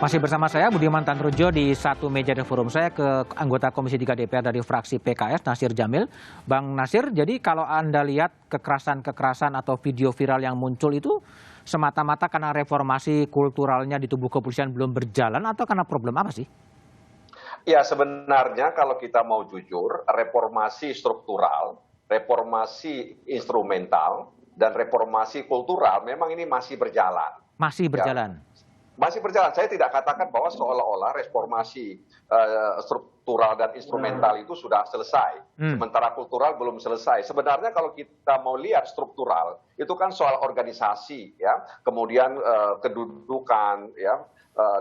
Masih bersama saya Budiman Tanrujo di satu meja The Forum. Saya ke anggota Komisi 3 DPR dari fraksi PKS, Nasir Jamil. Bang Nasir, jadi kalau Anda lihat kekerasan-kekerasan atau video viral yang muncul itu semata-mata karena reformasi kulturalnya di tubuh kepolisian belum berjalan atau karena problem apa sih? Ya, sebenarnya kalau kita mau jujur, reformasi struktural, reformasi instrumental, dan reformasi kultural memang ini masih berjalan. Masih berjalan? Masih berjalan. Saya tidak katakan bahwa seolah-olah reformasi struktural dan instrumental itu sudah selesai. Sementara kultural belum selesai. Sebenarnya kalau kita mau lihat struktural, itu kan soal organisasi, ya, kemudian kedudukan, ya,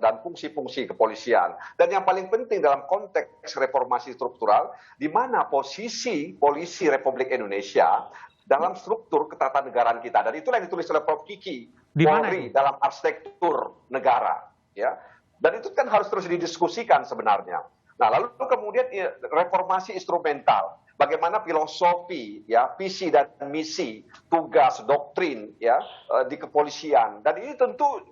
dan fungsi-fungsi kepolisian. Dan yang paling penting dalam konteks reformasi struktural, di mana posisi polisi Republik Indonesia dalam struktur ketatanegaraan kita. Dan itulah yang ditulis oleh Prof. Kiki, Polri dalam arsitektur negara. Ya. Dan itu kan harus terus didiskusikan sebenarnya. Nah, lalu kemudian reformasi instrumental. Bagaimana filosofi, ya, visi dan misi, tugas, doktrin, ya, di kepolisian. Dan ini tentu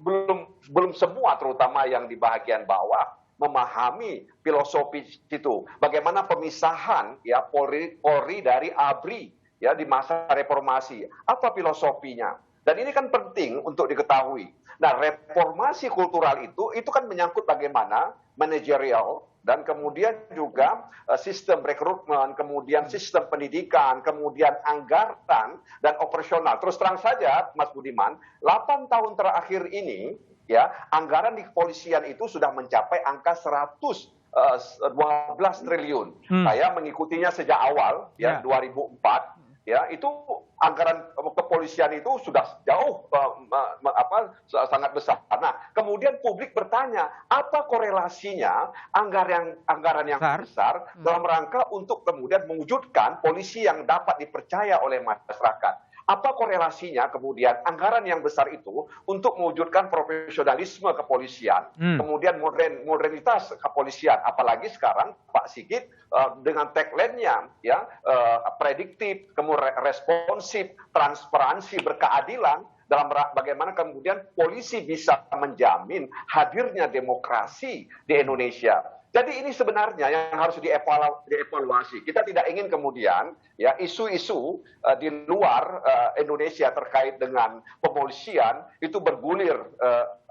belum semua, terutama yang di bagian bawah, memahami filosofi itu. Bagaimana pemisahan, ya, Polri dari ABRI, ya, di masa reformasi. Apa filosofinya? Dan ini kan penting untuk diketahui. Nah, reformasi kultural itu kan menyangkut bagaimana manajerial dan kemudian juga sistem rekrutmen, kemudian sistem pendidikan, kemudian anggaran dan operasional. Terus terang saja, Mas Budiman, 8 tahun terakhir ini, ya, anggaran di kepolisian itu sudah mencapai angka 112 triliun. Saya mengikutinya sejak awal, ya, 2004. Ya, itu anggaran kepolisian itu sudah jauh sangat besar. Nah, kemudian publik bertanya, apa korelasinya anggaran yang besar dalam rangka untuk kemudian mewujudkan polisi yang dapat dipercaya oleh masyarakat? Apa korelasinya kemudian anggaran yang besar itu untuk mewujudkan profesionalisme kepolisian, kemudian modernitas kepolisian, apalagi sekarang Pak Sigit dengan tagline-nya, ya, prediktif, kemudian responsif, transparansi, berkeadilan, dalam bagaimana kemudian polisi bisa menjamin hadirnya demokrasi di Indonesia. Jadi ini sebenarnya yang harus dievaluasi. Kita tidak ingin kemudian, ya, isu-isu di luar Indonesia terkait dengan kepolisian itu bergulir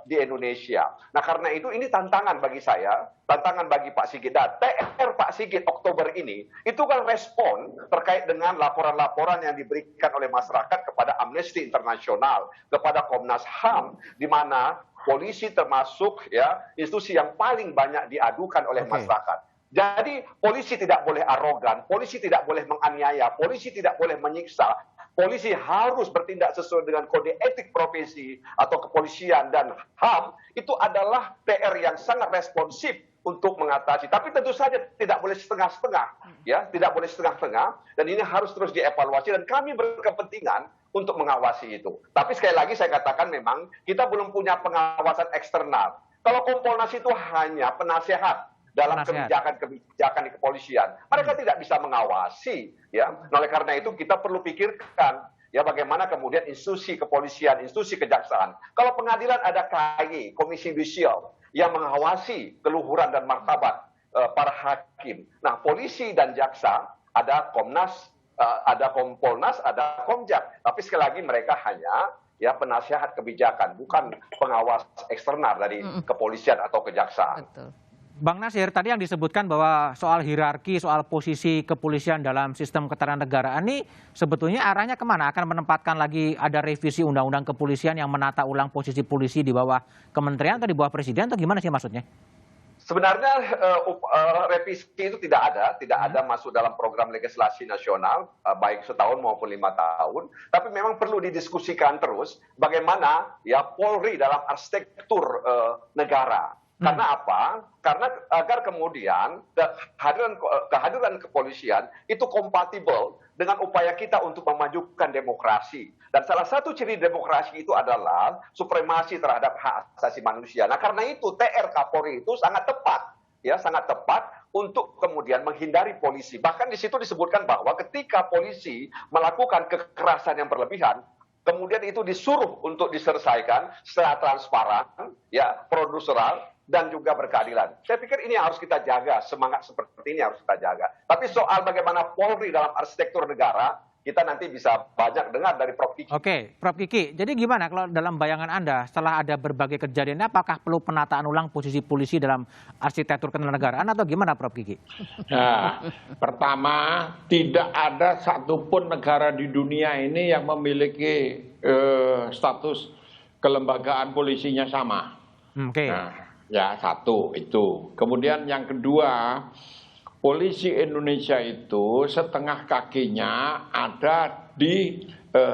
di Indonesia. Nah, karena itu ini tantangan bagi saya, tantangan bagi Pak Sigit. Dan PR Pak Sigit Oktober ini itu kan respon terkait dengan laporan-laporan yang diberikan oleh masyarakat kepada Amnesty International, kepada Komnas HAM, di mana polisi termasuk, ya, institusi yang paling banyak diadukan oleh masyarakat. Jadi polisi tidak boleh arogan, polisi tidak boleh menganiaya, polisi tidak boleh menyiksa. Polisi harus bertindak sesuai dengan kode etik profesi atau kepolisian dan HAM. Itu adalah PR yang sangat responsif untuk mengatasi. Tapi tentu saja tidak boleh setengah-setengah, ya, tidak boleh setengah-setengah. Dan ini harus terus dievaluasi dan kami berkepentingan untuk mengawasi itu. Tapi sekali lagi saya katakan memang kita belum punya pengawasan eksternal. Kalau Kompolnas itu hanya penasehat dalam kebijakan di kepolisian, mereka tidak bisa mengawasi, ya. Nah, oleh karena itu kita perlu pikirkan, ya, bagaimana kemudian institusi kepolisian, institusi kejaksaan. Kalau pengadilan ada KY, Komisi Yudisial, yang mengawasi keluhuran dan martabat para hakim. Nah, polisi dan jaksa ada Komnas, ada Kompolnas, ada Komjak. Tapi sekali lagi mereka hanya, ya, penasihat kebijakan, bukan pengawas eksternal dari kepolisian atau kejaksaan. Betul. Bang Nasir, tadi yang disebutkan bahwa soal hierarki, soal posisi kepolisian dalam sistem ketatanegaraan ini sebetulnya arahnya kemana? Akan menempatkan lagi ada revisi undang-undang kepolisian yang menata ulang posisi polisi di bawah kementerian atau di bawah presiden atau gimana sih maksudnya? Sebenarnya revisi itu tidak ada masuk dalam program legislasi nasional, baik setahun maupun 5 tahun. Tapi memang perlu didiskusikan terus bagaimana, ya, Polri dalam arsitektur negara. Karena apa? Karena agar kemudian kehadiran kepolisian itu kompatibel dengan upaya kita untuk memajukan demokrasi. Dan salah satu ciri demokrasi itu adalah supremasi terhadap hak asasi manusia. Nah, karena itu TR Kapolri itu sangat tepat, ya, sangat tepat untuk kemudian menghindari polisi. Bahkan di situ disebutkan bahwa ketika polisi melakukan kekerasan yang berlebihan, kemudian itu disuruh untuk diselesaikan secara transparan, ya, prosedural, dan juga berkeadilan. Saya pikir ini harus kita jaga, semangat seperti ini harus kita jaga. Tapi soal bagaimana Polri dalam arsitektur negara, kita nanti bisa banyak dengar dari Prof. Kiki. Oke, Prof. Kiki, jadi gimana kalau dalam bayangan Anda setelah ada berbagai kejadian ini, apakah perlu penataan ulang posisi polisi dalam arsitektur kenegaraan atau gimana, Prof. Kiki? Nah, pertama, tidak ada satupun negara di dunia ini yang memiliki status kelembagaan polisinya sama. Oke. Nah, ya satu itu. Kemudian yang kedua, polisi Indonesia itu setengah kakinya ada di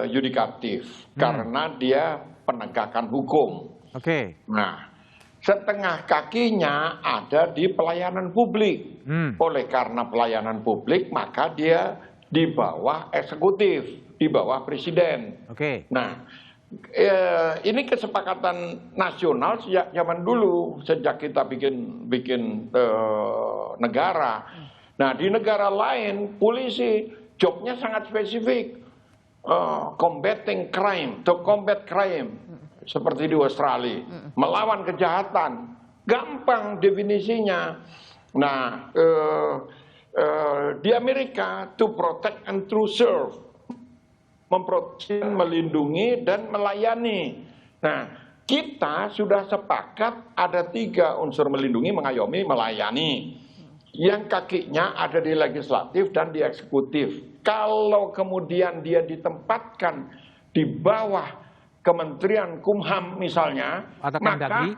yudikatif karena dia penegakan hukum. Oke. Nah, setengah kakinya ada di pelayanan publik. Oleh karena pelayanan publik, maka dia di bawah eksekutif, di bawah presiden. Oke. Nah, ini kesepakatan nasional sejak zaman dulu, sejak kita bikin negara. Nah, di negara lain polisi jobnya sangat spesifik, combating crime, to combat crime, seperti di Australia, melawan kejahatan, gampang definisinya. Nah, di Amerika to protect and to serve, memproteksi, melindungi dan melayani. Nah, kita sudah sepakat ada 3 unsur: melindungi, mengayomi, melayani. Yang kakinya ada di legislatif dan di eksekutif. Kalau kemudian dia ditempatkan di bawah Kementerian Kumham misalnya, Atau maka Mendagri.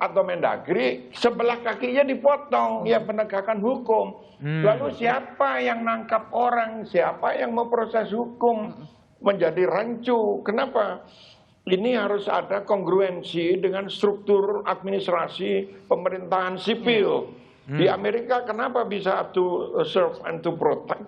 atau Mendagri, sebelah kakinya dipotong, ya penegakan hukum. Lalu siapa yang nangkap orang, siapa yang memproses hukum, menjadi rancu. Kenapa? Ini harus ada kongruensi dengan struktur administrasi pemerintahan sipil. Di Amerika kenapa bisa to serve and to protect?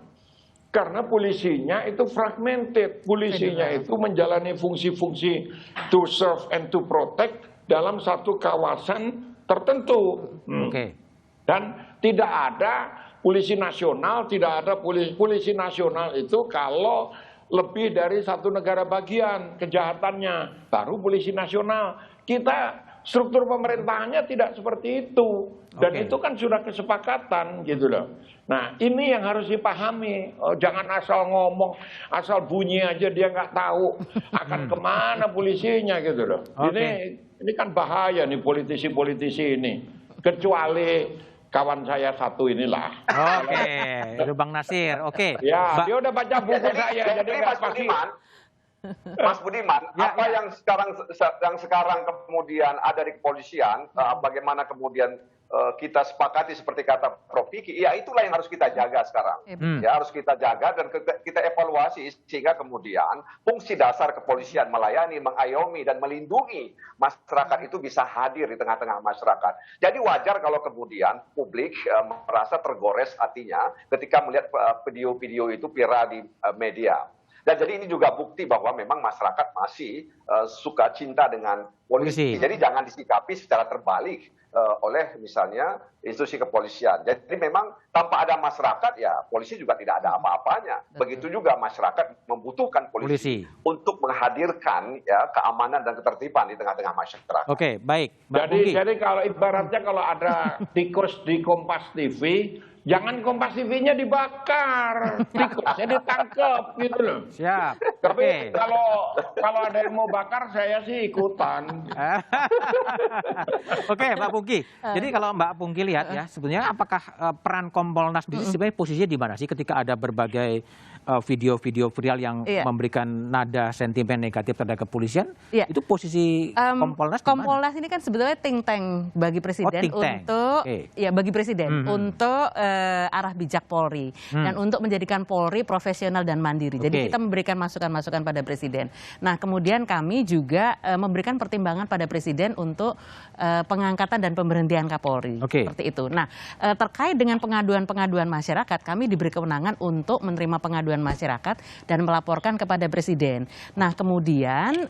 Karena polisinya itu fragmented. Polisinya itu menjalani fungsi-fungsi to serve and to protect dalam satu kawasan tertentu. Oke. Dan tidak ada polisi nasional, tidak ada polisi nasional itu kalau lebih dari satu negara bagian kejahatannya, baru polisi nasional. Kita struktur pemerintahannya tidak seperti itu. Dan itu kan sudah kesepakatan gitu loh. Nah, ini yang harus dipahami. Jangan asal ngomong, asal bunyi aja dia nggak tahu akan kemana polisinya gitu loh. Ini kan bahaya nih politisi-politisi ini. Kecuali kawan saya satu inilah. Oke, itu Bang Nasir. Oke. Ya, dia udah baca buku saya, jadi nggak pasti. Mas Budiman, apa yang sekarang kemudian ada di kepolisian, bagaimana kemudian kita sepakati seperti kata Prof. Kiki, ya itulah yang harus kita jaga sekarang. Ya harus kita jaga dan kita evaluasi sehingga kemudian fungsi dasar kepolisian melayani, mengayomi dan melindungi masyarakat itu bisa hadir di tengah-tengah masyarakat. Jadi wajar kalau kemudian publik merasa tergores hatinya ketika melihat video-video itu viral di media. Dan jadi ini juga bukti bahwa memang masyarakat masih suka cinta dengan polisi. Jadi jangan disikapi secara terbalik oleh misalnya institusi kepolisian. Jadi memang tanpa ada masyarakat ya polisi juga tidak ada apa-apanya. Begitu juga masyarakat membutuhkan polisi untuk menghadirkan ya keamanan dan ketertiban di tengah-tengah masyarakat. Oke, baik. Jadi kalau ibaratnya kalau ada tikus di Kompas TV, jangan Kompas TV-nya dibakar, tikusnya ditangkap gitu loh. Siap. Tapi kalau ada yang mau bakar, saya sih ikutan. Oke, Mbak Pungki. Jadi kalau Mbak Pungki lihat ya, sebenarnya apakah peran Kompolnas di sebenarnya posisinya di mana sih ketika ada berbagai video-video viral yang memberikan nada sentimen negatif terhadap kepolisian? Itu posisi Kompolnas di mana? Kompolnas ini kan sebetulnya think tank bagi presiden untuk ya bagi presiden untuk arah bijak Polri dan untuk menjadikan Polri profesional dan mandiri. Jadi kita memberikan masukan-masukan pada presiden. Nah, kemudian kami juga memberikan pertimbangan pada presiden untuk pengangkatan dan pemberhentian Kapolri. Seperti itu. Nah, terkait dengan pengaduan-pengaduan masyarakat, kami diberi kewenangan untuk menerima pengaduan masyarakat dan melaporkan kepada presiden. Nah, kemudian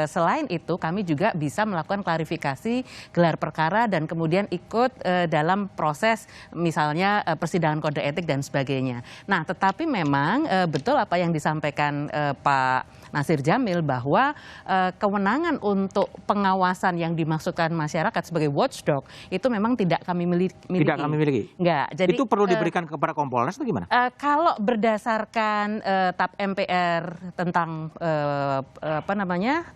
selain itu kami juga bisa melakukan klarifikasi gelar perkara dan kemudian ikut dalam proses misalnya persidangan kode etik dan sebagainya. Nah, tetapi memang betul apa yang disampaikan Pak Natsir Djamil bahwa kewenangan untuk pengawasan yang dimaksudkan masyarakat sebagai watchdog itu memang tidak kami miliki. Tidak kami miliki? Enggak. Jadi, itu perlu diberikan kepada Kompolnas atau gimana? Kalau berdasarkan TAP MPR tentang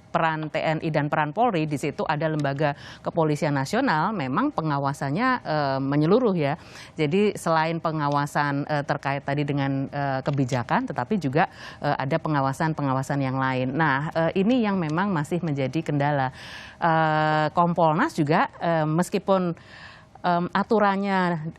peran TNI dan peran Polri, di situ ada lembaga kepolisian nasional, memang pengawasannya menyeluruh ya. Jadi selain pengawasan terkait tadi dengan kebijakan, tetapi juga ada pengawasan yang lain. Nah, ini yang memang masih menjadi kendala. Kompolnas juga meskipun aturannya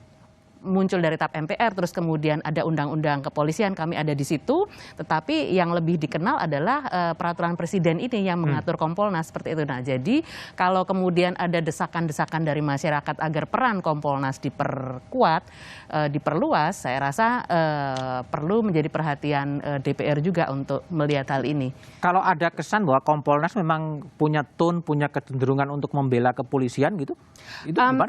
muncul dari TAP MPR, terus kemudian ada undang-undang kepolisian, kami ada di situ, tetapi yang lebih dikenal adalah peraturan presiden ini yang mengatur Kompolnas seperti itu. Nah, jadi kalau kemudian ada desakan-desakan dari masyarakat agar peran Kompolnas diperkuat, diperluas, saya rasa perlu menjadi perhatian DPR juga untuk melihat hal ini. Kalau ada kesan bahwa Kompolnas memang punya tone, punya kecenderungan untuk membela kepolisian gitu,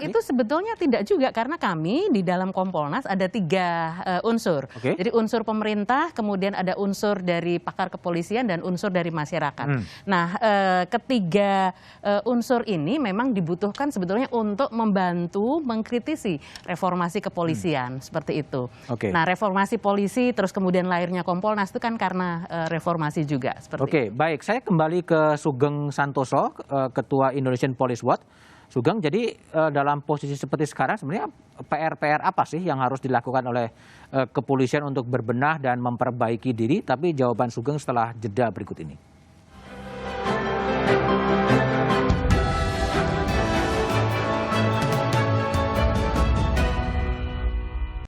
itu sebetulnya tidak juga, karena kami di dalam Kompolnas ada 3 unsur. Jadi unsur pemerintah, kemudian ada unsur dari pakar kepolisian dan unsur dari masyarakat. Nah, ketiga unsur ini memang dibutuhkan sebetulnya untuk membantu mengkritisi reformasi kepolisian seperti itu. Nah, reformasi polisi terus kemudian lahirnya Kompolnas itu kan karena reformasi juga seperti itu. Baik, saya kembali ke Sugeng Santoso, Ketua Indonesian Police Watch. Sugeng, jadi dalam posisi seperti sekarang sebenarnya PR apa sih yang harus dilakukan oleh kepolisian untuk berbenah dan memperbaiki diri? Tapi jawaban Sugeng setelah jeda berikut ini.